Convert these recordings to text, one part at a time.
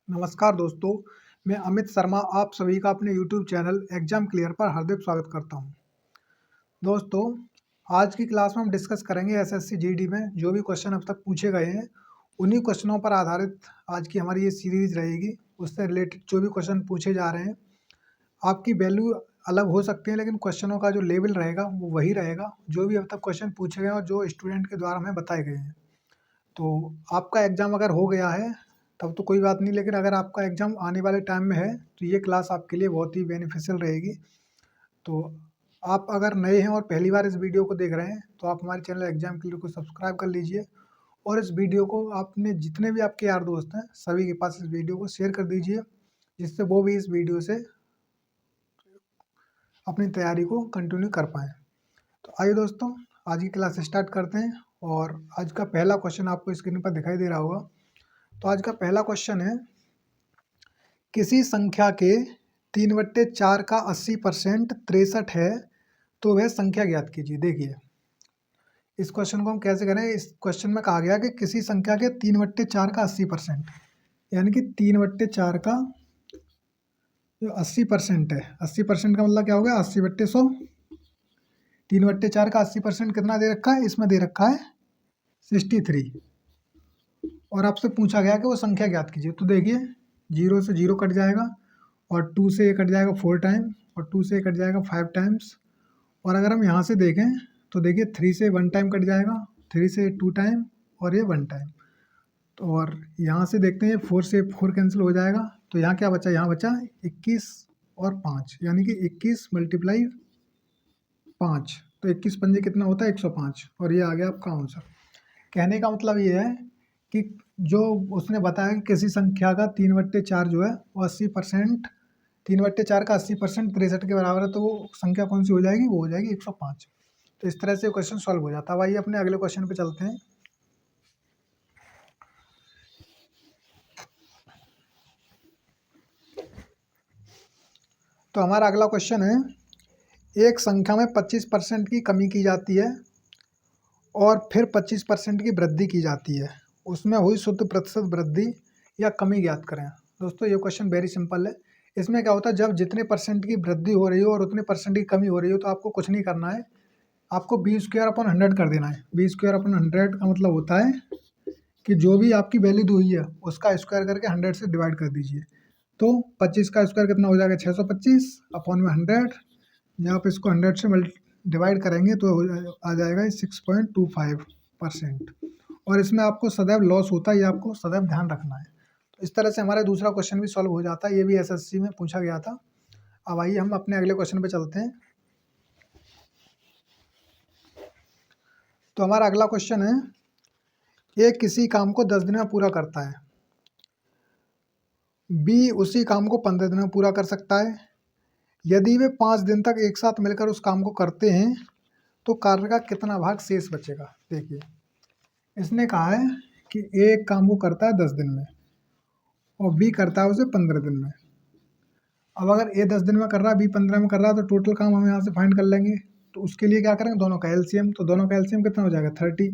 नमस्कार दोस्तों, मैं अमित शर्मा आप सभी का अपने YouTube चैनल एग्जाम क्लियर पर हार्दिक स्वागत करता हूं। दोस्तों, आज की क्लास में हम डिस्कस करेंगे एसएससी जीडी में जो भी क्वेश्चन अब तक पूछे गए हैं, उन्हीं क्वेश्चनों पर आधारित आज की हमारी ये सीरीज रहेगी। उससे रिलेटेड जो भी क्वेश्चन पूछे जा रहे हैं, आपकी वैल्यू अलग हो सकती है, लेकिन क्वेश्चनों का जो लेवल रहेगा वो वही रहेगा, जो भी अब तक क्वेश्चन पूछे गए और जो स्टूडेंट के द्वारा हमें बताए गए हैं। तो आपका एग्ज़ाम अगर हो गया है तब तो कोई बात नहीं, लेकिन अगर आपका एग्ज़ाम आने वाले टाइम में है तो ये क्लास आपके लिए बहुत ही बेनिफिशियल रहेगी। तो आप अगर नए हैं और पहली बार इस वीडियो को देख रहे हैं तो आप हमारे चैनल एग्जाम क्लियर को सब्सक्राइब कर लीजिए और इस वीडियो को आपने जितने भी आपके यार दोस्त हैं सभी के पास इस वीडियो को शेयर कर दीजिए, जिससे वो भी इस वीडियो से अपनी तैयारी को कंटिन्यू कर पाएँ। तो आइए दोस्तों, आज की क्लास स्टार्ट करते हैं और आज का पहला क्वेश्चन आपको स्क्रीन पर दिखाई दे रहा होगा। तो आज का पहला क्वेश्चन है, किसी संख्या के 3/4 का 80% 63 है, तो वह संख्या ज्ञात कीजिए। देखिए, इस क्वेश्चन को हम कैसे करें। इस क्वेश्चन में कहा गया कि किसी संख्या के 3/4 का 80%, यानी कि 3/4 का जो 80% है, 80% का मतलब क्या हो गया, 80/100। 3/4 का 80% कितना दे रखा है, इसमें दे रखा है 63, और आपसे पूछा गया कि वो संख्या ज्ञात कीजिए। तो देखिए, 0 से 0 कट जाएगा और 2 से ये कट जाएगा 4 टाइम और 2 से ये कट जाएगा 5 टाइम्स। और अगर हम यहाँ से देखें तो देखिए 3 से 1 टाइम कट जाएगा, 3 से 2 टाइम और ये 1 टाइम। तो और यहाँ से देखते हैं 4 से 4 कैंसिल हो जाएगा, तो यहाँ क्या बचा, यहाँ बचा 21 और 5, यानी कि 21 × 5, तो 21 पंजे कितना होता है, 105, और ये आ गया आपका आंसर। कहने का मतलब ये है कि जो उसने बताया कि किसी संख्या का 3/4 जो है वो 80%, 3/4 का 80% 63 के बराबर है, तो वो संख्या कौन सी हो जाएगी, वो हो जाएगी 105। तो इस तरह से क्वेश्चन सॉल्व हो जाता है। आइए अपने अगले क्वेश्चन पे चलते हैं। तो हमारा अगला क्वेश्चन है, एक संख्या में 25% की कमी की जाती है और फिर 25% की वृद्धि की जाती है, उसमें हुई शुद्ध प्रतिशत वृद्धि या कमी ज्ञात करें। दोस्तों, ये क्वेश्चन वेरी सिंपल है। इसमें क्या होता है, जब जितने परसेंट की वृद्धि हो रही हो और उतने परसेंट की कमी हो रही हो, तो आपको कुछ नहीं करना है, आपको b² कर देना है। b² का मतलब होता है कि जो भी आपकी वैल्यू हुई है उसका स्क्वायर करके 100 से डिवाइड कर दीजिए। तो 25 का स्क्वायर कितना हो जाएगा, 625 अपॉन में 100। जहाँ पे इसको 100 से डिवाइड करेंगे तो आ जाएगा 6.25%। और इसमें आपको सदैव लॉस होता है, ये आपको सदैव ध्यान रखना है। तो इस तरह से हमारा दूसरा क्वेश्चन भी सॉल्व हो जाता है। ये भी एसएससी में पूछा गया था। अब आइए हम अपने अगले क्वेश्चन पे चलते हैं। तो हमारा अगला क्वेश्चन है, ये किसी काम को 10 दिन में पूरा करता है, बी उसी काम को 15 दिन में पूरा कर सकता है। यदि वे 5 दिन तक एक साथ मिलकर उस काम को करते हैं तो कार्य का कितना भाग शेष बचेगा। देखिए, इसने कहा है कि एक काम को करता है 10 दिन में और बी करता है उसे 15 दिन में। अब अगर ए 10 दिन में कर रहा है, बी 15 में कर रहा है, तो टोटल काम हम यहाँ से फाइंड कर लेंगे। तो उसके लिए क्या करेंगे, दोनों का एलसीएम। तो दोनों का एलसीएम कितना हो जाएगा, 30।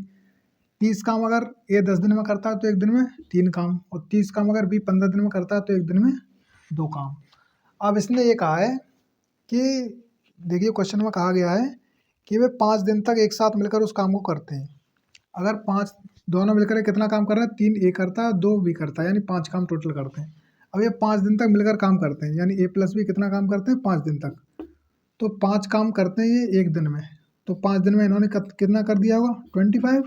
30 काम अगर ए 10 दिन में करता है तो एक दिन में 3 काम, और 30 काम अगर बी 15 दिन में करता है तो एक दिन में 2 काम। अब इसने ये कहा है कि देखिए, क्वेश्चन में कहा गया है कि वे 5 दिन तक एक साथ मिलकर उस काम को करते हैं। अगर 5 दोनों मिलकर कितना काम कर रहे हैं, 3 ए करता है, 2 बी करता है, यानी 5 काम टोटल करते हैं। अब ये 5 दिन तक मिलकर काम करते हैं, यानी ए प्लस बी कितना काम करते हैं, 5 दिन तक। तो 5 काम करते हैं ये एक दिन में, तो 5 दिन में इन्होंने कितना कर दिया होगा, 25।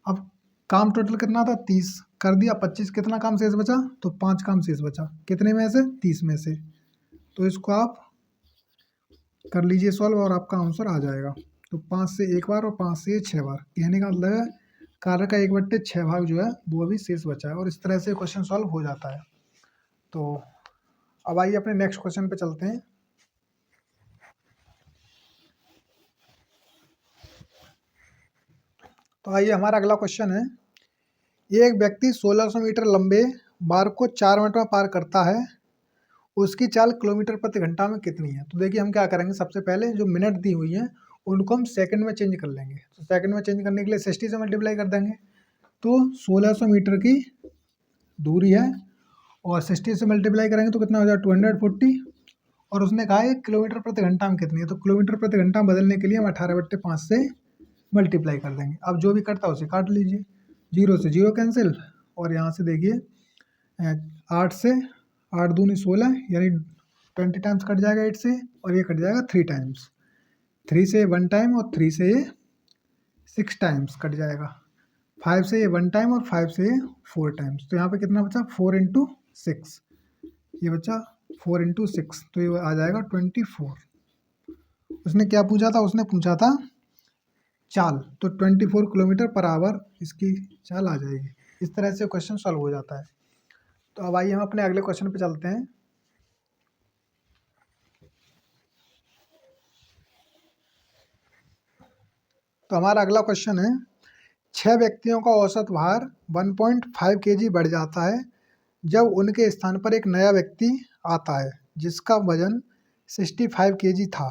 अब काम टोटल कितना था, 30 कर दिया, 25 कितना काम शेष बचा, तो 5 काम शेष बचा, कितने में से, 30 में से। तो इसको आप कर लीजिए सॉल्व और आपका आंसर आ जाएगा। तो 5 से एक बार और 5 से 6 बार, कहने का मतलब है कार्य का 1/6 भाग जो है वो भी शेष बचा है, और इस तरह से क्वेश्चन सॉल्व हो जाता है। तो अब आइए अपने नेक्स्ट क्वेश्चन पे चलते हैं। तो आइए, हमारा अगला क्वेश्चन है, एक व्यक्ति 1600 मीटर लंबे मार्ग को 4 मिनट में पार करता है, उसकी चाल किलोमीटर प्रति घंटा में कितनी है। तो देखिए, हम क्या करेंगे, सबसे पहले जो मिनट दी हुई हैं उनको हम सेकंड में चेंज कर लेंगे। तो सेकंड में चेंज करने के लिए 60 से मल्टीप्लाई कर देंगे। तो 1600 मीटर की दूरी है और 60 से मल्टीप्लाई करेंगे तो कितना हो जाएगा 240। और उसने कहा है किलोमीटर प्रति घंटा में कितनी है, तो किलोमीटर प्रति घंटा बदलने के लिए हम 18/5 से मल्टीप्लाई कर देंगे। अब जो भी करता है उसे काट लीजिए, 0 से 0 कैंसिल, और यहाँ से देखिए 8 से 8 दूनी 16 यानी 20 टाइम्स कट जाएगा 8 से, और ये कट जाएगा 3 टाइम्स, 3 से 1 टाइम और 3 से ये 6 टाइम्स कट जाएगा, 5 से ये 1 टाइम और 5 से ये 4 टाइम्स। तो यहाँ पे कितना बचा 4 × 6, ये बचा 4 × 6, तो ये आ जाएगा 24। उसने क्या पूछा था, उसने पूछा था चाल, तो 24 किलोमीटर पर आवर इसकी चाल आ जाएगी। इस तरह से क्वेश्चन सॉल्व हो जाता है। तो अब आइए हम अपने अगले क्वेश्चन पे चलते हैं। तो हमारा अगला क्वेश्चन है, 6 व्यक्तियों का औसत भार 1.5 kg बढ़ जाता है जब उनके स्थान पर एक नया व्यक्ति आता है जिसका वजन 65 kg था।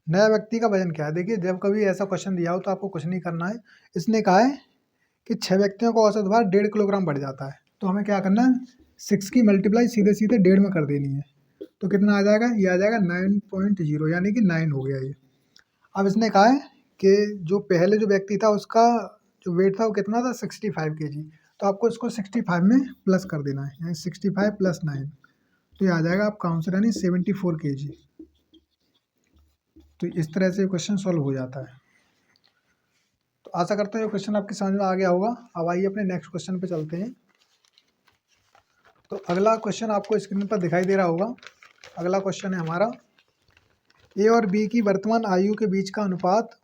नया व्यक्ति का वजन क्या है? देखिए, जब कभी ऐसा क्वेश्चन दिया हो तो आपको कुछ नहीं करना है। इसने कहा है कि 6 व्यक्तियों का औसत भार 1.5 किलोग्राम बढ़ जाता है, तो हमें क्या करना है, 6 की मल्टीप्लाई सीधे सीधे 1.5 में कर देनी है। तो कितना आ जाएगा, ये आ जाएगा 9.0 यानी कि 9 हो गया ये। अब इसने कहा है कि जो पहले जो व्यक्ति था उसका जो वेट था वो कितना था 65 kg, तो आपको इसको 65 में प्लस कर देना है, यानी 65 + 9, तो ये आ जाएगा आपका आंसर यानी 74 kg। तो इस तरह से क्वेश्चन सॉल्व हो जाता है। तो आशा करता हूँ ये क्वेश्चन आपकी समझ में आ गया होगा। अब आइए अपने नेक्स्ट क्वेश्चन पे चलते हैं। तो अगला क्वेश्चन आपको स्क्रीन पर दिखाई दे रहा होगा। अगला क्वेश्चन है हमारा, ए और बी की वर्तमान आयु के बीच का अनुपात।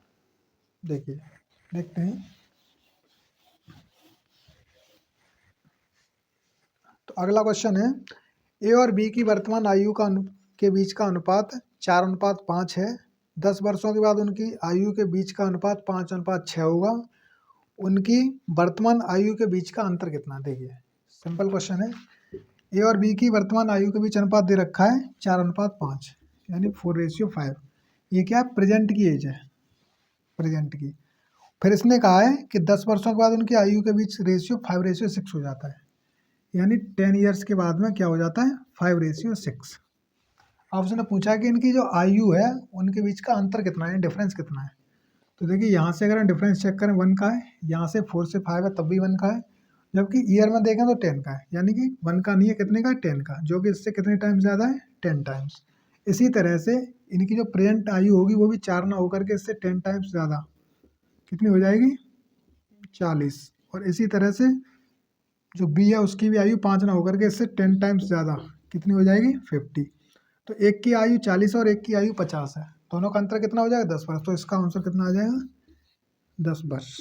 देखिए, देखते हैं। तो अगला क्वेश्चन है, ए और बी की वर्तमान आयु के बीच का अनुपात 4:5 है। 10 वर्षों के बाद उनकी आयु के बीच का अनुपात 5:6 होगा। उनकी वर्तमान आयु के बीच का अंतर कितना? देखिए, सिंपल क्वेश्चन है। ए और बी की वर्तमान आयु के बीच अनुपात दे रखा है 4:5 यानी 4:5। ये क्या है? प्रेजेंट की एज है, प्रेजेंट की। फिर इसने कहा है कि 10 वर्षों के बाद उनकी आयु के बीच रेशियो 5:6 हो जाता है, यानी 10 ईयर्स के बाद में क्या हो जाता है 5:6। अब उसने पूछा कि इनकी जो आयु है उनके बीच का अंतर कितना है, डिफरेंस कितना है। तो देखिए, यहाँ से अगर हम डिफरेंस चेक करें 1 का है, यहाँ से 4 से 5 है तब भी 1 का है, जबकि ईयर में देखें तो 10 का है, यानी कि 1 का नहीं है, कितने का है 10 का, जो कि इससे कितने टाइम्स ज़्यादा है 10 टाइम्स। इसी तरह से इनकी जो प्रेजेंट आयु होगी वो भी 4 ना होकर के इससे 10 टाइम्स ज़्यादा कितनी हो जाएगी 40। और इसी तरह से जो बी है उसकी भी आयु 5 ना होकर के इससे 10 टाइम्स ज़्यादा कितनी हो जाएगी 50। तो एक की आयु 40 और एक की आयु 50 है, दोनों का अंतर कितना हो जाएगा 10 वर्ष। तो इसका आंसर कितना आ जाएगा 10 वर्ष।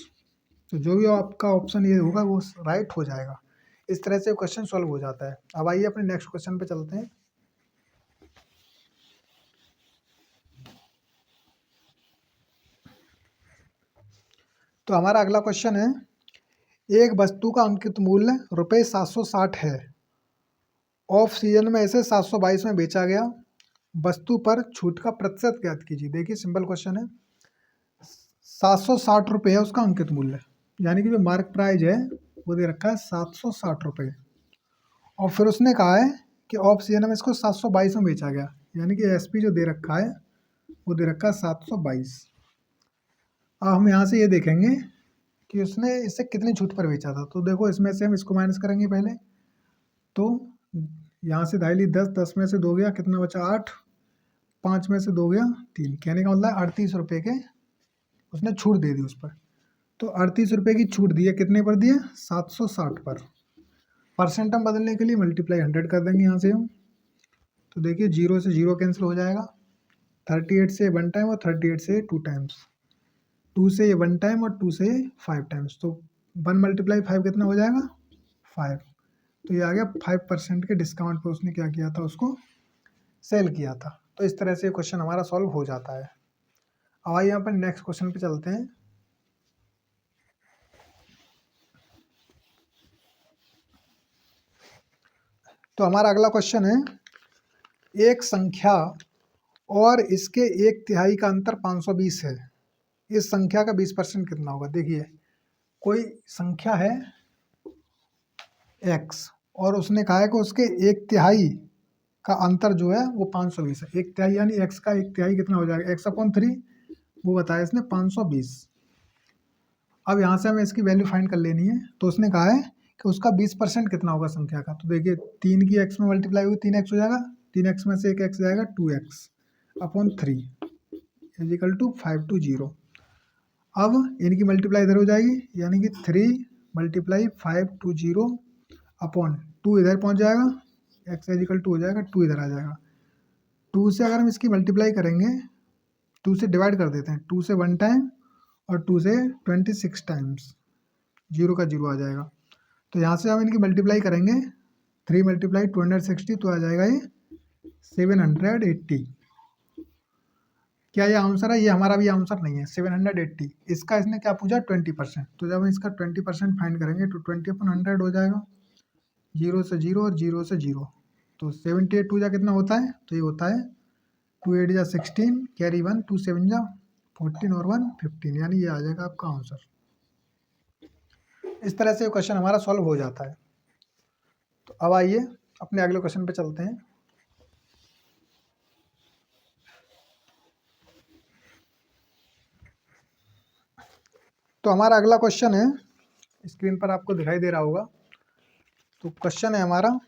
तो जो भी आपका ऑप्शन ये होगा वो राइट हो जाएगा। इस तरह से क्वेश्चन सॉल्व हो जाता है। अब आइए अपने नेक्स्ट क्वेश्चन पे चलते हैं। तो हमारा अगला क्वेश्चन है, एक वस्तु का अंकित मूल्य ₹760 है, ऑफ सीजन में इसे 722 में बेचा गया, वस्तु पर छूट का प्रतिशत ज्ञात कीजिए। देखिए, सिंपल क्वेश्चन है। 760 रुपये है उसका अंकित मूल्य, यानी कि जो मार्क प्राइस है वो दे रखा है 760 रुपये, और फिर उसने कहा है कि ऑफ सीजन में इसको 722 में बेचा गया, यानी कि एसपी जो दे रखा है वो दे रखा है 722। अब हम यहाँ से ये देखेंगे कि उसने इससे कितनी छूट पर बेचा था। तो देखो, इसमें से हम इसको माइनस करेंगे पहले, तो यहाँ से 2.5 10, 10 में से 2 गया, कितना बचा 8, 5 में से 2 गया 3, कहने का मतलब 38 रुपये के उसने छूट दे दी उस पर। तो 38 रुपये की छूट दी है, कितने पर दी है 760 पर। परसेंट हम बदलने के लिए मल्टीप्लाई 100 कर देंगे यहाँ से हम। तो देखिए, 0 से 0 कैंसिल हो जाएगा, 38 से 1 टाइम और 38 से 2 टाइम्स, 2 से 1 टाइम और 2 से 5 टाइम्स। तो 1 × 5 कितना हो जाएगा 5। तो ये आ गया 5% के डिस्काउंट पर उसने क्या किया था, उसको सेल किया था। तो इस तरह से क्वेश्चन हमारा सॉल्व हो जाता है। अब आइए यहाँ पर नेक्स्ट क्वेश्चन पे चलते हैं। तो हमारा अगला क्वेश्चन है, एक संख्या और इसके 1/3 का अंतर 520 है, इस संख्या का 20% कितना होगा। देखिए, कोई संख्या है x और उसने कहा है कि उसके 1/3 का अंतर जो है वो 520 है। 1/3 यानी x का 1/3 कितना हो जाएगा, x/3 वो बताया इसने 520। अब यहाँ से हमें इसकी वैल्यू फाइंड कर लेनी है। तो उसने कहा है कि उसका 20% कितना होगा संख्या का। तो देखिए 3 की x में मल्टीप्लाई हुई 3x हो जाएगा, 3x में से एक x जाएगा 2x/3 इजिकल टू 520। अब इनकी मल्टीप्लाई इधर हो जाएगी, यानी कि 3 × 520/2 इधर पहुंच जाएगा, x इजिकल टू हो जाएगा 2 इधर आ जाएगा। 2 से अगर हम इसकी मल्टीप्लाई करेंगे, 2 से डिवाइड कर देते हैं, 2 से 1 टाइम और 2 से 26 टाइम्स, 0 का 0 आ जाएगा। तो यहाँ से हम इनकी मल्टीप्लाई करेंगे, 3 × 260 तो आ जाएगा ये 780। क्या ये आंसर है? ये हमारा भी आंसर नहीं है, 780। इसका इसने क्या पूछा, 20%। तो जब हम इसका 20% फाइंड करेंगे तो 20/100 हो जाएगा, 0 से 0 और 0 से 0। तो 78 2 जा कितना होता है, तो ये होता है 2 8 जा 16, कैरी 1, 2 7 जा 14 और 1 15, यानी ये आ जाएगा आपका आंसर। इस तरह से क्वेश्चन हमारा सॉल्व हो जाता है। तो अब आइए अपने अगले क्वेश्चन पे चलते हैं। तो हमारा अगला क्वेश्चन है, स्क्रीन पर आपको दिखाई दे रहा होगा। तो क्वेश्चन है हमारा,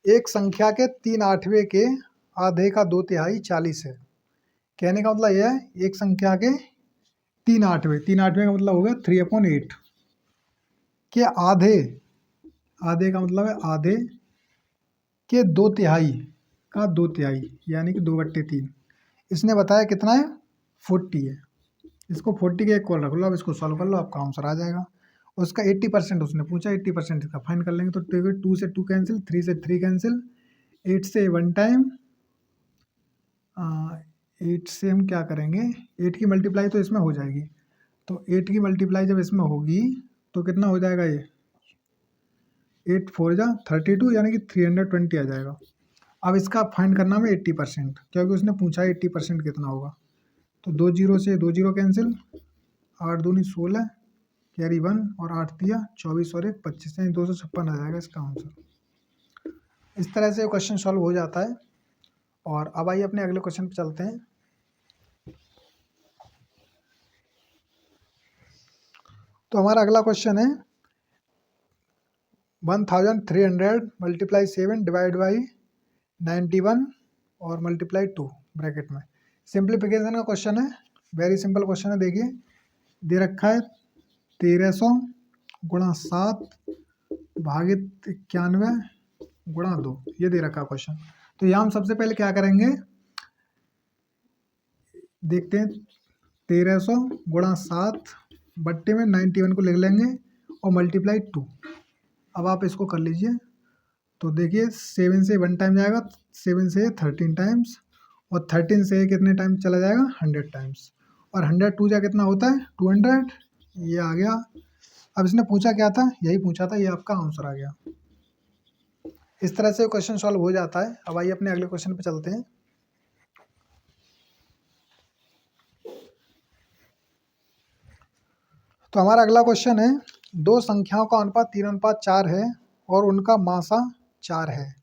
एक संख्या के 3/8 के आधे का 2/3 40 है। कहने का मतलब यह है, एक संख्या के 3/8 का मतलब हो गया 3/8 के आधे, आधे का मतलब है आधे के 2/3 का 2/3 यानी कि 2/3। इसने बताया कितना है, 40 है। इसको 40 के इक्वल रख लो, अब इसको सॉल्व कर लो, आपका आंसर आ जाएगा। उसका 80% उसने पूछा, 80% इसका फाइंड कर लेंगे। तो 2 से 2 कैंसिल, 3 से 3 कैंसिल, 8 से 1 टाइम, 8 से हम क्या करेंगे, 8 की मल्टीप्लाई तो इसमें हो जाएगी। तो 8 की मल्टीप्लाई जब इसमें होगी तो कितना हो जाएगा, ये 8 4 जा 32, यानी कि 320 आ जाएगा। अब इसका फाइंड करना है 80%, क्योंकि उसने पूछा 80% कितना होगा। तो 2 0 से 2 0 कैंसिल, 8 दूनी 16, कैरी 1 और 8 दिया 24 और 1 25, यानी 256 आ जाएगा इसका आंसर। इस तरह से क्वेश्चन सॉल्व हो जाता है। और अब आइए अपने अगले क्वेश्चन पे चलते हैं। तो हमारा अगला क्वेश्चन है, 1300 × 7 डिवाइड बाई 91 और मल्टीप्लाई 2 ब्रैकेट में। सिंप्लीफिकेशन का क्वेश्चन है, वेरी सिंपल क्वेश्चन है। देखिए दे रखा है 1300 × 7 भागित 91 × 2, ये दे रखा क्वेश्चन। तो यहाँ हम सबसे पहले क्या करेंगे, देखते हैं 1300 × 7 बट्टे में 91 को लिख लेंगे और मल्टीप्लाई 2। अब आप इसको कर लीजिए। तो देखिए 7 से 1 टाइम जाएगा, 7 से 13 टाइम्स, और 13 से कितने टाइम चला जाएगा, 100 टाइम्स, और 100 2 जा कितना होता है, 200, ये आ गया। अब इसने पूछा क्या था, यही पूछा था, ये आपका आंसर आ गया। इस तरह से क्वेश्चन सॉल्व हो जाता है। अब आइए अपने अगले क्वेश्चन पे चलते हैं। तो हमारा अगला क्वेश्चन है, दो संख्याओं का अनुपात 3:4 है और उनका मासा 4 है,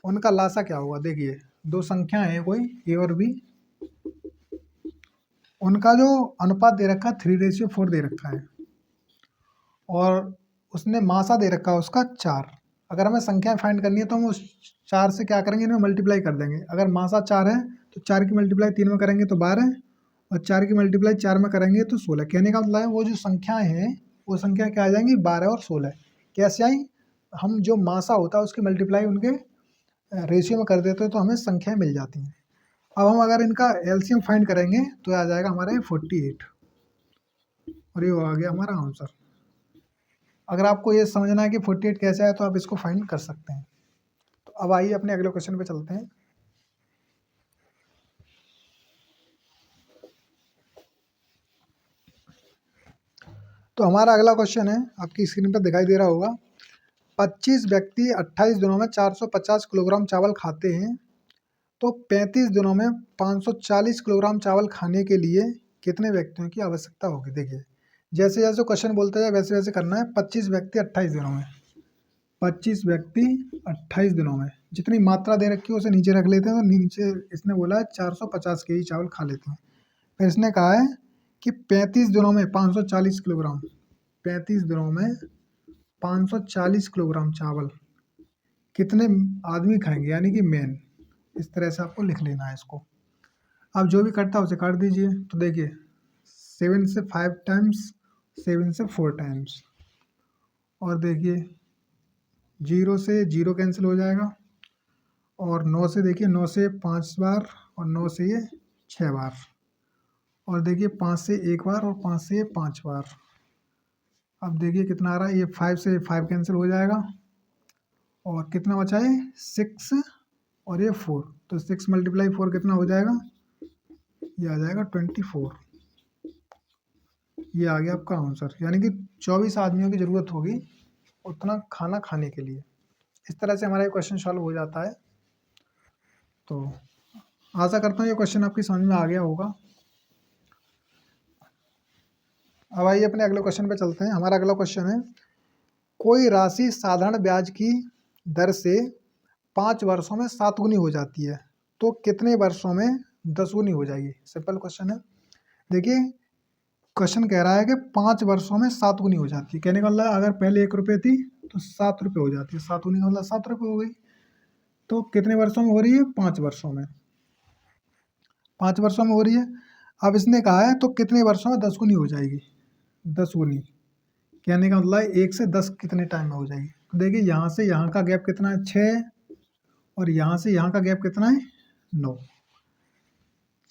उनका लासा क्या होगा। देखिए दो संख्या है कोई ए और बी, उनका जो अनुपात दे रखा है 3:4 दे रखा है, और उसने मासा दे रखा है उसका 4। अगर हमें संख्या फाइंड करनी है तो हम उस 4 से क्या करेंगे, इनमें मल्टीप्लाई कर देंगे। अगर मासा 4 है तो 4 की मल्टीप्लाई 3 में करेंगे तो 12, और 4 की मल्टीप्लाई 4 में करेंगे तो 16। कहने का मतलब है वो जो संख्याएं हैं वो संख्या क्या आ जाएंगी, 12 और 16। कैसे आई, हम जो मासा होता है उसकी मल्टीप्लाई उनके रेशियो में कर देते हैं तो हमें संख्याएं मिल जाती हैं। अब हम अगर इनका एलसीएम फाइंड करेंगे तो आ जाएगा हमारा 48, और ये आ गया हमारा आंसर। अगर आपको ये समझना है कि 48 कैसे है तो आप इसको फाइंड कर सकते हैं। तो अब आइए अपने अगले क्वेश्चन पे चलते हैं। तो हमारा अगला क्वेश्चन है, आपकी स्क्रीन पर दिखाई दे रहा होगा। 25 व्यक्ति 28 दिनों में 450 किलोग्राम चावल खाते हैं, तो 35 दिनों में 540 किलोग्राम चावल खाने के लिए कितने व्यक्तियों की आवश्यकता होगी। देखिए जैसे जैसे क्वेश्चन बोलता है वैसे वैसे करना है। 25 व्यक्ति 28 दिनों में, 25 व्यक्ति 28 दिनों में, जितनी मात्रा दे रखी है उसे नीचे रख लेते हैं। तो नीचे इसने बोला है 450 केजी चावल खा लेते हैं। फिर इसने कहा है कि 35 दिनों में 540 किलोग्राम, 35 दिनों में 540 किलोग्राम चावल कितने आदमी खाएंगे, यानी कि मेन। इस तरह से आपको लिख लेना है इसको। आप जो भी करता है उसे काट दीजिए। तो देखिए 7 से 5 टाइम्स, 7 से 4 टाइम्स, और देखिए 0 से 0 कैंसिल हो जाएगा, और 9 से देखिए 9 से 5 बार, और 9 से ये 6 बार, और देखिए 5 से 1 बार, और 5 से ये 5 बार। अब देखिए कितना आ रहा है, ये 5 से 5 कैंसिल हो जाएगा, और कितना बचा है 6, और ये 4। तो 6 × 4 कितना हो जाएगा, ये आ जाएगा 24। ये आ गया आपका आंसर, यानी कि 24 आदमियों की ज़रूरत होगी उतना खाना खाने के लिए। इस तरह से हमारा ये क्वेश्चन सॉल्व हो जाता है। तो आशा करता हूँ ये क्वेश्चन आपकी समझ में आ गया होगा। अब आइए अपने अगले क्वेश्चन पे चलते हैं। हमारा अगला क्वेश्चन है, कोई राशि साधारण ब्याज की दर से 5 वर्षों में 7 गुनी हो जाती है, तो कितने वर्षों में 10 गुनी हो जाएगी। सिंपल क्वेश्चन है। देखिए क्वेश्चन कह रहा है कि 5 वर्षों में 7 गुनी हो जाती है। कहने का मतलब अगर पहले 1 रुपये थी तो 7 रुपये हो जाती है, 7 गुनी का मतलब 7 रुपये हो गई। तो कितने वर्षों में हो रही है, 5 वर्षों में, 5 वर्षों में हो रही है। अब इसने कहा है तो कितने वर्षों में 10 गुनी हो जाएगी, 10 गुनी। कहने का मतलब 1 से 10 कितने टाइम में हो जाएगी। तो देखिए यहाँ से यहाँ का गैप कितना है, 6, और यहाँ से यहाँ का गैप कितना है, 9।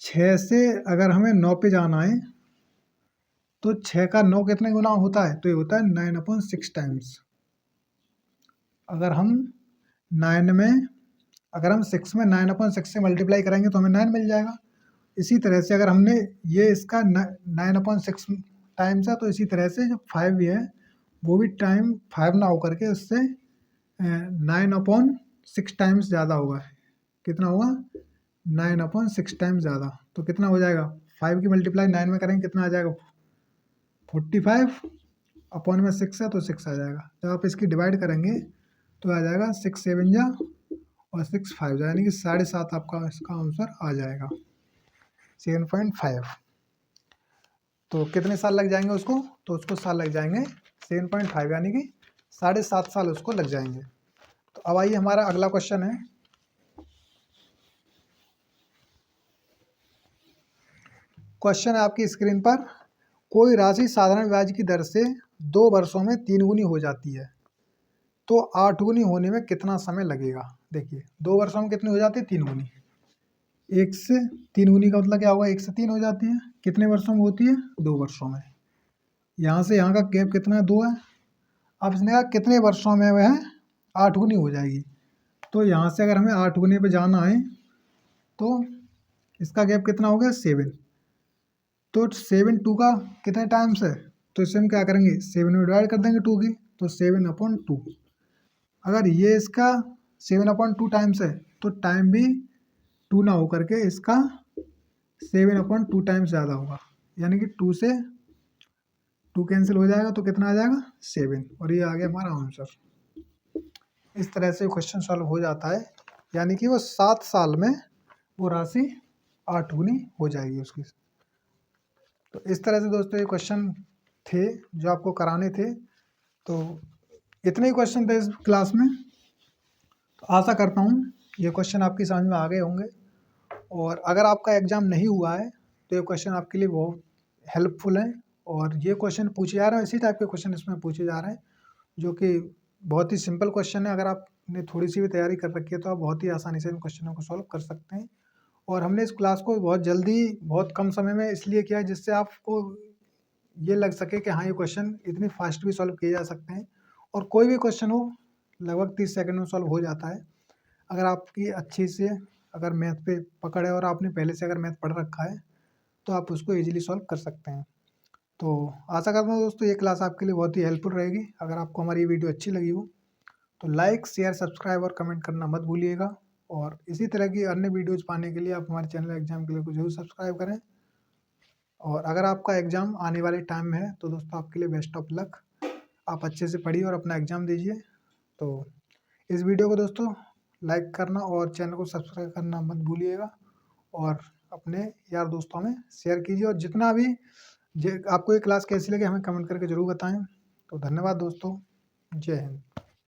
6 से अगर हमें 9 पे जाना है तो 6 का 9 कितने गुना होता है, तो ये होता है 9/6 टाइम्स। अगर हम 9 में, अगर हम 6 में 9/6 से मल्टीप्लाई करेंगे तो हमें 9 मिल जाएगा। इसी तरह से अगर हमने ये इसका 9/6 टाइम्स है, तो इसी तरह से जो 5 भी है वो भी टाइम 5 ना होकर के उससे 9/6 टाइम्स ज़्यादा होगा। कितना होगा, 9/6 टाइम्स ज़्यादा। तो कितना हो जाएगा, 5 की मल्टीप्लाई 9 में करेंगे कितना आ जाएगा, 45 अपॉन में 6 है तो 6 आ जाएगा। जब आप इसकी डिवाइड करेंगे तो आ जाएगा 6 7 जा और 6 5 जा, यानी कि 7.5 आपका इसका आंसर आ जाएगा, 7.5। तो कितने साल लग जाएंगे उसको, तो उसको साल लग जाएंगे 7.5, यानी कि 7.5 साल उसको लग जाएंगे। तो अब आइए हमारा अगला क्वेश्चन है, क्वेश्चन है आपकी स्क्रीन पर, कोई राशि साधारण ब्याज की दर से 2 वर्षों में 3 गुनी हो जाती है, तो 8 गुनी होने में कितना समय लगेगा। देखिए 2 वर्षों में कितनी हो जाती है, 3 गुनी। 1 से 3 गुनी का मतलब क्या होगा, 1 से 3 हो जाती है। कितने वर्षों में होती है, 2 वर्षों में। यहाँ से यहाँ का गैप कितना है, 2 है। अब इसने कहा कितने वर्षों में वह 8 गुनी हो जाएगी। तो यहाँ से अगर हमें 8 गुनी पे जाना है तो इसका गैप कितना हो गया, 7। तो 7 2 का कितने टाइम्स है, तो इसे हम क्या करेंगे, 7 में डिवाइड कर देंगे 2 की, तो 7/2। अगर ये इसका 7/2 टाइम्स है तो टाइम भी 2 ना हो करके इसका 7/2 टाइम्स ज़्यादा होगा, यानी कि 2 से 2 कैंसिल हो जाएगा तो कितना आ जाएगा, 7, और ये आ गया हमारा आंसर। इस तरह से क्वेश्चन सॉल्व हो जाता है, यानी कि वो 7 साल में वो राशि 8 गुनी हो जाएगी उसकी। तो इस तरह से दोस्तों ये क्वेश्चन थे जो आपको कराने थे। तो इतने ही क्वेश्चन थे इस क्लास में। तो आशा करता हूँ ये क्वेश्चन आपकी समझ में आ गए होंगे, और अगर आपका एग्ज़ाम नहीं हुआ है तो ये क्वेश्चन आपके लिए बहुत हेल्पफुल है। और ये क्वेश्चन पूछे जा रहे हैं, इसी टाइप के क्वेश्चन इसमें पूछे जा रहे हैं, जो कि बहुत ही सिंपल क्वेश्चन है। अगर आपने थोड़ी सी भी तैयारी कर रखी है तो आप बहुत ही आसानी से इन क्वेश्चनों को सॉल्व कर सकते हैं। और हमने इस क्लास को बहुत जल्दी, बहुत कम समय में इसलिए किया है जिससे आपको ये लग सके कि हाँ ये क्वेश्चन इतनी फास्ट भी सॉल्व किए जा सकते हैं, और कोई भी क्वेश्चन हो लगभग 30 सेकंड में सॉल्व हो जाता है। अगर आपकी अच्छी से अगर मैथ पे पकड़ है और आपने पहले से अगर मैथ पढ़ रखा है तो आप उसको ईजिली सॉल्व कर सकते हैं। तो आशा करता हूँ दोस्तों ये क्लास आपके लिए बहुत ही हेल्पफुल रहेगी। अगर आपको हमारी ये वीडियो अच्छी लगी हो तो लाइक शेयर सब्सक्राइब और कमेंट करना मत भूलिएगा। और इसी तरह की अन्य वीडियोज़ पाने के लिए आप हमारे चैनल एग्जाम के लिए को जरूर सब्सक्राइब करें। और अगर आपका एग्ज़ाम आने वाले टाइम में है तो दोस्तों आपके लिए बेस्ट ऑफ लक। आप अच्छे से पढ़िए और अपना एग्ज़ाम दीजिए। तो इस वीडियो को दोस्तों लाइक करना और चैनल को सब्सक्राइब करना मत भूलिएगा और अपने यार दोस्तों में शेयर कीजिए और जितना भी आपको ये क्लास कैसी लगी हमें कमेंट करके ज़रूर बताएं। तो धन्यवाद दोस्तों, जय हिंद।